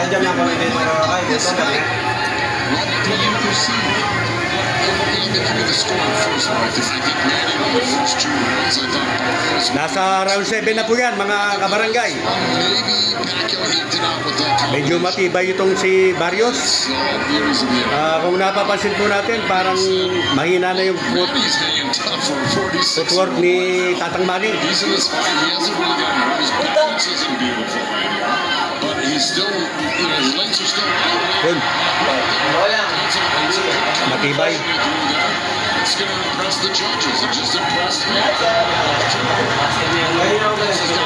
dyan ang pamilya mo kay gusto mo eh. What do you perceive? The score first, I think Manny on the first 2 rounds, I thought. Nasa round 7 na po yan, mga kabarangay. Maybe Pacquiao eked it out with that. Medyo matibay itong si Barrios. So, years in the air. Kung napapansin po natin, parang mahina na yung Manny's hanging tough for 46. footwork ni Tatang Manny. He's in this fight. He hasn't really gotten hurt. His balance isn't beautiful right now. But he's still, his legs are still right. Yun, matibay. It's going to impress the judges. It just impressed me. He's got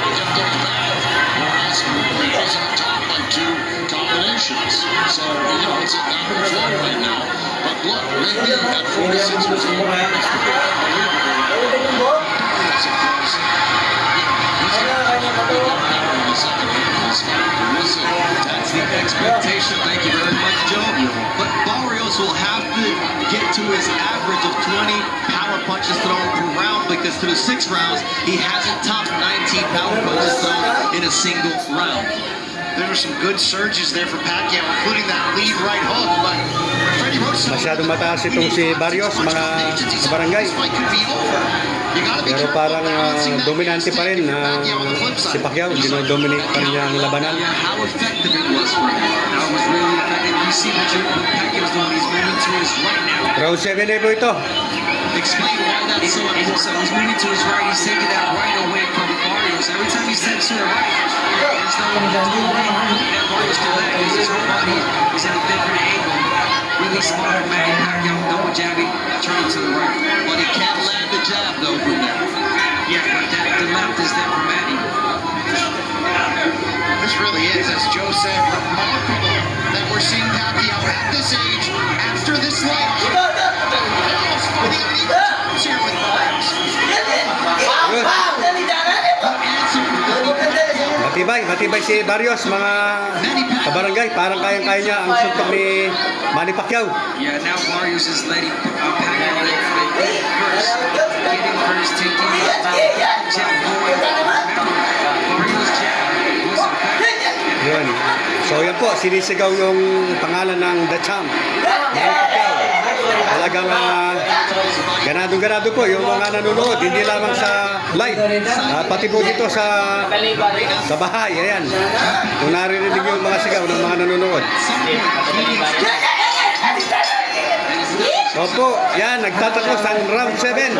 to get those back. Whereas he's on top by 2 combinations. So, it's a back and forth right now. But look, maybe at 46 years old, That's the expectation. Thank you very much, Joe. But Barrios will have to get to his average of 20 power punches thrown per round because through 6 rounds, he hasn't topped 19 power punches thrown in a single round. There were some good surges there for Pacquiao, including that lead right hook, but Freddie Roach... Masyadong mataas itong si Barrios, mga kabarangay. Pero parang dominante pa rin si Pacquiao. Dinodominate pa rin niya ang labanan. How effective it was for him. That was really effective. You see what Pacquiao's doing. He's moving to his right now. Round 7 na po ito. Explain why that's so important. So he's moving to his right. He's taking that right away from Barrios. Every time he steps to the right, there's no way that Barrios can let because his whole body is at a different angle. Really smart man. Pacquiao double jabbing, turning to the right. But he can't land the jab though from there. Yeah, but the left is there for Manny. This really is, as Joe said, remarkable that we're seeing Pacquiao at this age, after this life, almost for the elite returns here with Barrios. Matibay si Barrios, mga kabarangay. Parang kayang-kaya niya ang suntok ni Manny Pacquiao. Yeah, now Barrios is letting Pacquiao get first. Getting first, taking the jab going. Barrios jab was effective. Yun. So yan po, sinisigaw yung pangalan ng The Champ. Manny Pacquiao. Talagang ganado po yung mga nanonood, hindi lamang sa live, pati po dito sa bahay. Ayan, kung naririnig yung mga sigaw ng mga nanonood. Opo, yan, nagtatapos ang round 7.